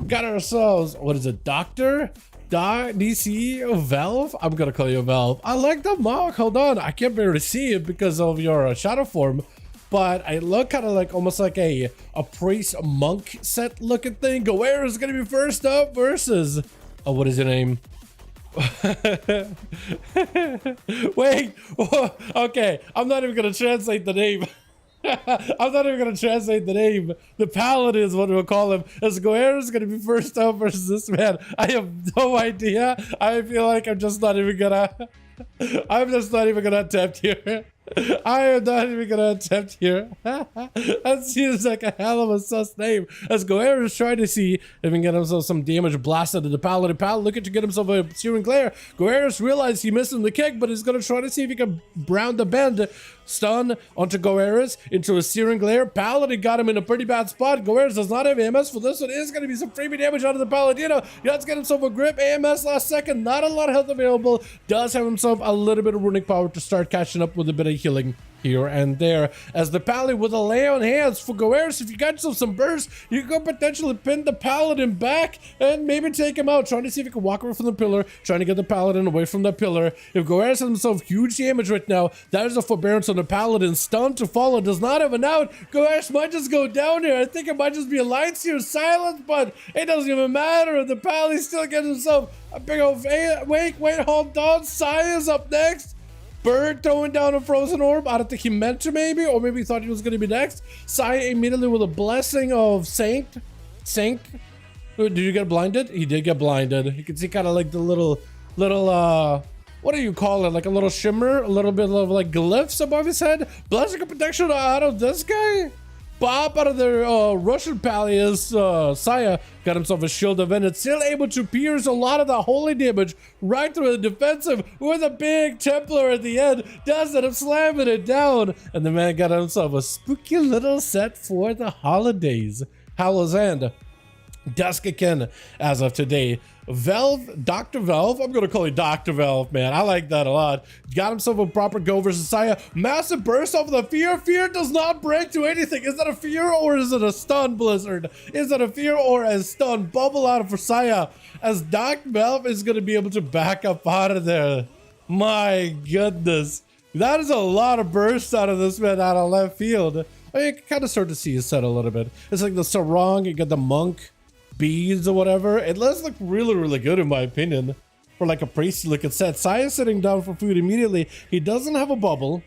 Got ourselves, what is it, Doctor? DC Valve? I'm gonna call you Valve. I like the mock. Hold on, I can't barely see it because of your shadow form, but I look kind of like almost like a priest monk set looking thing. Goer is gonna be first up versus what is your name? Wait, okay, I'm not even gonna translate the name. I'm not even gonna translate the name. The paladin is what we'll call him. As Goer is gonna be first up versus this man. I have no idea. I feel like I'm just not even gonna attempt here. I am not even gonna attempt here. That seems like a hell of a sus name. As Goer is trying to see if he can get himself some damage blasted to the paladin. Paladin looking to get himself a searing glare. Goer realized he missed him the kick, but he's gonna try to see if he can brown the bend. Stun onto Goeris into a searing glare. Paladin got him in a pretty bad spot. Goeris does not have AMS for this one. Is going to be some freebie damage out of the Paladino. Let's get himself a grip. AMS last second. Not a lot of health available. Does have himself a little bit of runic power to start catching up with a bit of healing here and there. As the Paladin with a lay on hands for Goeris, if you got yourself some burst, you could potentially pin the Paladin back and maybe take him out. Trying to see if you can walk away from the pillar. Trying to get the Paladin away from the pillar. If Goeris has himself huge damage right now, that is a forbearance on the Paladin. Stun to follow. Does not have an out. Goeris might just go down here. I think it might just be a Lights here. Silence, but it doesn't even matter. The Paladin still gets himself a big old... Wait, hold on. Sai is up next. Bird throwing down a frozen orb. I don't think he meant to, maybe, or maybe he thought he was going to be next. Sai immediately with a blessing of Saint. Did you get blinded? He did get blinded. You can see kind of like the little what do you call it? Like a little shimmer, a little bit of like glyphs above his head. Blessing of protection out of this guy. Bob out of the Russian Palace, Saya got himself a shield of Venom, still able to pierce a lot of the holy damage right through the defensive with a big Templar at the end. Does end up slamming it down, and the man got himself a spooky little set for the holidays. Hallow's End. Duskakin as of today. Valve, Dr. Valve, I'm gonna call you Dr. Valve, man. I like that a lot. Got himself a proper go versus Saya. Massive burst off of the fear. Fear does not break to anything. Is that a fear or is it a stun, Blizzard? Is that a fear or a stun? Bubble out for Saya as Dr. Valve is gonna be able to back up out of there. My goodness. That is a lot of bursts out of this man out of left field. I mean, you can kind of start to see his set a little bit. It's like the Sarong, you got the monk. Beads or whatever. It does look really good in my opinion for like a priest looking set. Sai is sitting down for food immediately. He doesn't have a bubble.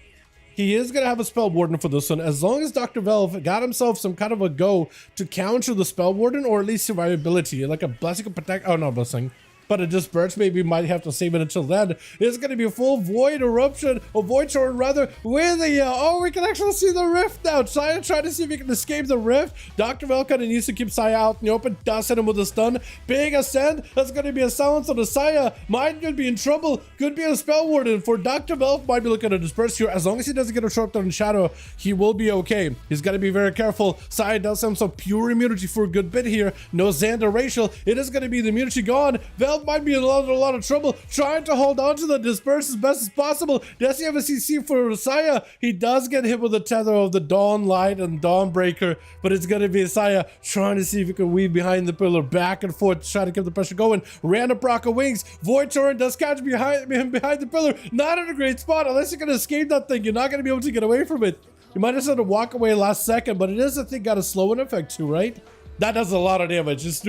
He is gonna have a spell warden for this one. As long as Dr. Valve got himself some kind of a go to counter the spell warden or at least survivability, like a blessing of protect. Oh no, blessing. But a disperse maybe might have to save it until then. It's going to be a full void eruption, or void short rather, with the, oh, we can actually see the rift now. Saya trying to see if he can escape the rift. Dr. Velka needs to keep Saya out in the open. Does hit him with a stun. Big ascend. That's going to be a silence on the Saya. Might be in trouble. Could be a spell warden for Dr. Velk. Might be looking to disperse here. As long as he doesn't get interrupted in shadow, he will be okay. He's got to be very careful. Saya does have some pure immunity for a good bit here. No Xander racial. It is going to be the immunity gone. Velk might be in a lot of trouble trying to hold on to the disperse as best as possible. Does he have a CC for Saya? He does get hit with the tether of the Dawn Light and Dawnbreaker, but it's going to be Saya trying to see if he can weave behind the pillar back and forth to try to keep the pressure going. Random proc of wings. Void Torrent does catch behind the pillar. Not in a great spot. Unless you can escape that thing, you're not going to be able to get away from it. You might just have to walk away last second, but it is a thing got a slow-in effect too, right? That does a lot of damage. Just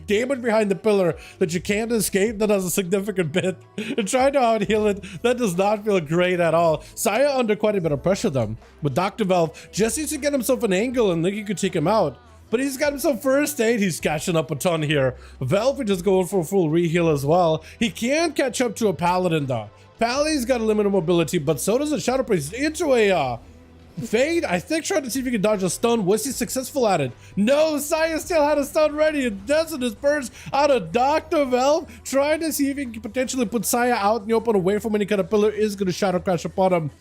damage behind the pillar that you can't escape. That does a significant bit. And trying to out-heal it, that does not feel great at all. Saya under quite a bit of pressure though. With Dr. Valve, just needs to get himself an angle and think he could take him out. But he's got himself first aid. He's catching up a ton here. Valve is just going for a full reheal as well. He can catch up to a Paladin though. Paladin's got a limited mobility, but so does a Shadow Priest into a Fade, I think, trying to see if he can dodge a stun. Was he successful at it? No, Saya still had a stun ready and doesn't disperse out of Dr. Valve. Trying to see if he can potentially put Saya out in the open away from any kind of pillar. Is going to Shadow Crash upon him.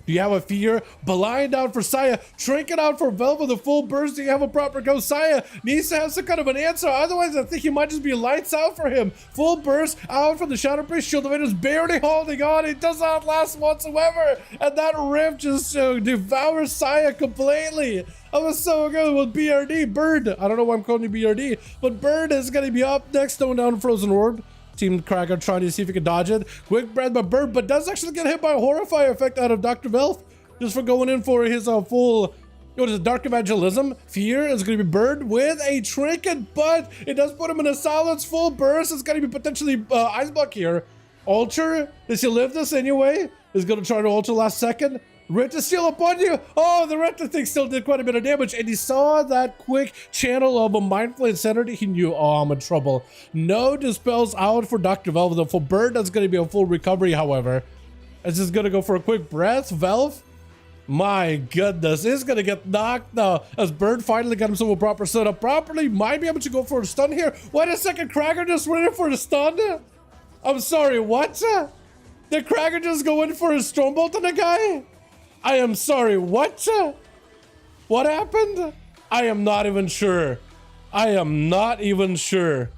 Do you have a fear? Blind out for Saya. Trinket out for Velv with a full burst. Do you have a proper go? Saya needs to have some kind of an answer. Otherwise, I think he might just be lights out for him. Full burst out from the Shadow Priest. Shield of It is barely holding on. It does not last whatsoever. And that rift just devours Saya completely. I was so good with BRD. Bird. I don't know why I'm calling you BRD, but Bird is going to be up next, throwing down Frozen Orb. Team Cracker trying to see if he can dodge it. Quick breath by Bird, but does actually get hit by a Horrify effect out of Dr. Velf just for going in for his full, what is it, Dark Evangelism. Fear is going to be Bird with a Trinket, but it does put him in a silence. Full burst. It's going to be potentially Ice Block here. Ultra, does he live this anyway? Is going to try to Ultra last second. Rift is still upon you. Oh, the Rift, I think, still did quite a bit of damage. And he saw that quick channel of a Mindful Insanity. He knew, oh, I'm in trouble. No dispels out for Dr. Velv. The full Bird, that's going to be a full recovery, however. It's just going to go for a quick breath. Velv, my goodness, is going to get knocked now. As Bird finally got himself a proper setup properly. Might be able to go for a stun here. Wait a second, Cracker just went in for a stun? I'm sorry, what? Did Cracker just go in for a Stormbolt on a guy? I am sorry, what? What happened? I am not even sure. I am not even sure.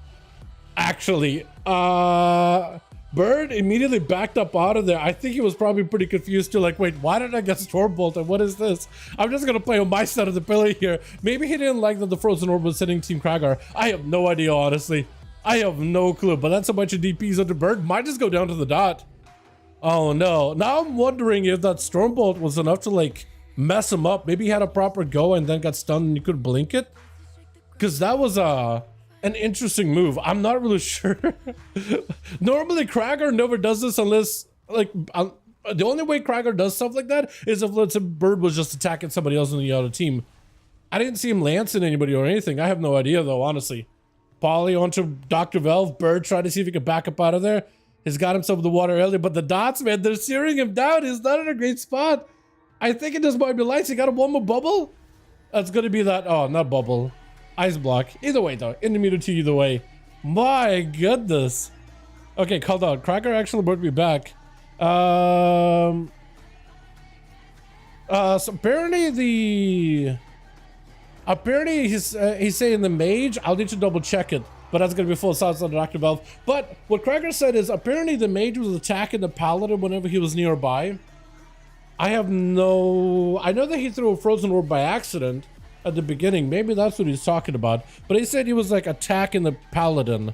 Actually, Bird immediately backed up out of there. I think he was probably pretty confused too, like, wait, why did I get Stormbolted? What is this? I'm just gonna play on my side of the pillar here. Maybe he didn't like that the Frozen Orb was hitting Team Kragar. I have no idea, honestly. I have no clue, but that's a bunch of DPs under Bird. Might just go down to the dot. Oh no, now I'm wondering if that Stormbolt was enough to like mess him up. Maybe he had a proper go and then got stunned and you could blink it. Because that was an interesting move. I'm not really sure. Normally Kragar never does this unless like, the only way Kragar does stuff like that is if let's say Bird was just attacking somebody else on the other team. I didn't see him lancing anybody or anything. I have no idea though, honestly. Polly onto Dr. Velv. Bird tried to see if he could back up out of there. He's got himself in the water earlier, but the dots, man, they're searing him down. He's not in a great spot. I think it just might be lights. He got a one more bubble. That's going to be that. Oh, not bubble. Ice block. Either way, though. In the meter to either way. My goodness. Okay, called out. Cracker actually brought me back. So apparently he's saying the mage. I'll need to double check it. But that's going to be full silence on Dr. Velv. But what Cracker said is apparently the mage was attacking the paladin whenever he was nearby. I know that he threw a Frozen Orb by accident at the beginning. Maybe that's what he's talking about. But he said he was like attacking the paladin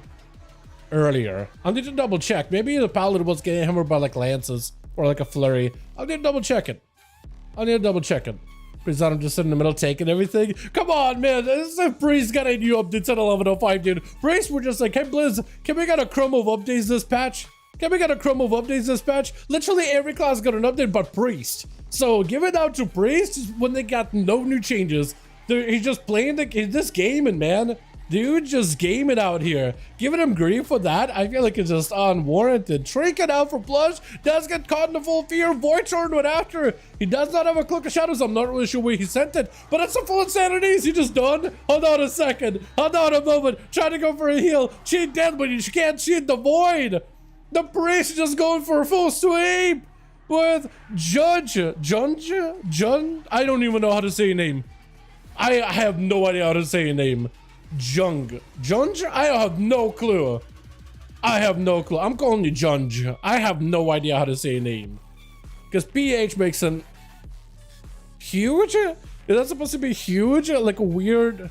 earlier. I'll need to double check. Maybe the paladin was getting hammered by like lances or like a flurry. I'll need to double check it. I'm just in the middle taking everything. Come on, man. This is a Priest got a new update at 11:05, dude. Priest were just like, hey, Blizz, can we get a crumb of updates this patch? Literally every class got an update but Priest. So give it out to Priest when they got no new changes. He's just playing this gaming, man. Dude, just gaming out here. Giving him grief for that, I feel like it's just unwarranted. Trinket out for Plush. Does get caught in the full fear. Void Turn went after. He does not have a Cloak of Shadows. I'm not really sure where he sent it. But it's a full insanity. Is he just done? Hold on a second. Hold on a moment. Trying to go for a heal. Cheat dead, but you can't cheat the Void. The Priest is just going for a full sweep with Judge. I don't even know how to say your name. I have no idea how to say your name. Jung. I have no clue. I'm calling you Junge. I have no idea how to say your name. Because PH makes an huge? Is that supposed to be huge? Like a weird?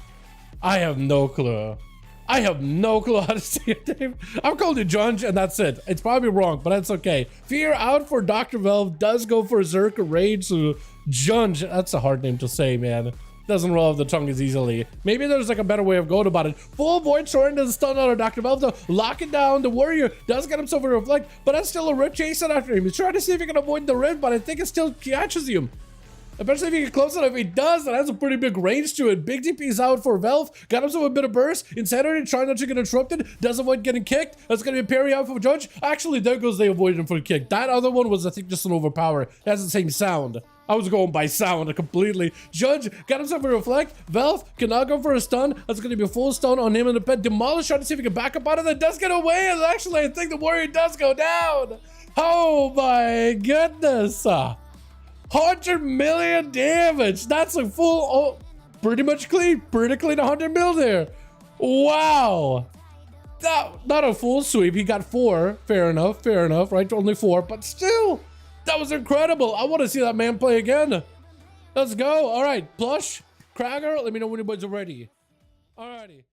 I have no clue. how to say your name. I'm calling you Junge and that's it. It's probably wrong, but that's okay. Fear out for Dr. Velv. Does go for Zerka Rage. So Junge. That's a hard name to say, man. Doesn't roll off the tongue as easily. Maybe there's like a better way of going about it. Full Void Sword doesn't stun out of Dr. Velv though. Locking down the warrior. Does get himself a reflect, but that's still a rip chasing after him. He's trying to see if he can avoid the rip, but I think it still catches him. Especially if he can close it. If he does, that has a pretty big range to it. Big DP's out for Velv. Got himself a bit of burst. Insanity trying not to get interrupted. Does avoid getting kicked. That's going to be a parry out for Judge. Actually, there goes they avoided him for the kick. That other one was, I think, just an overpower. It has the same sound. I was going by sound completely. Judge got himself a reflect. Velv cannot go for a stun. That's going to be a full stun on him in the pet. Demolish trying to see if he can back up out of that. Does get away. And actually, I think the warrior does go down. Oh my goodness. 100 million damage. That's a full, oh, pretty much clean. Pretty clean 100 mil there. Wow. Not a full sweep. He got 4. Fair enough, right? Only 4, but still, that was incredible. I want to see that man play again. Let's go. All right, Plush, Krager, let me know when you boys are ready. Alrighty.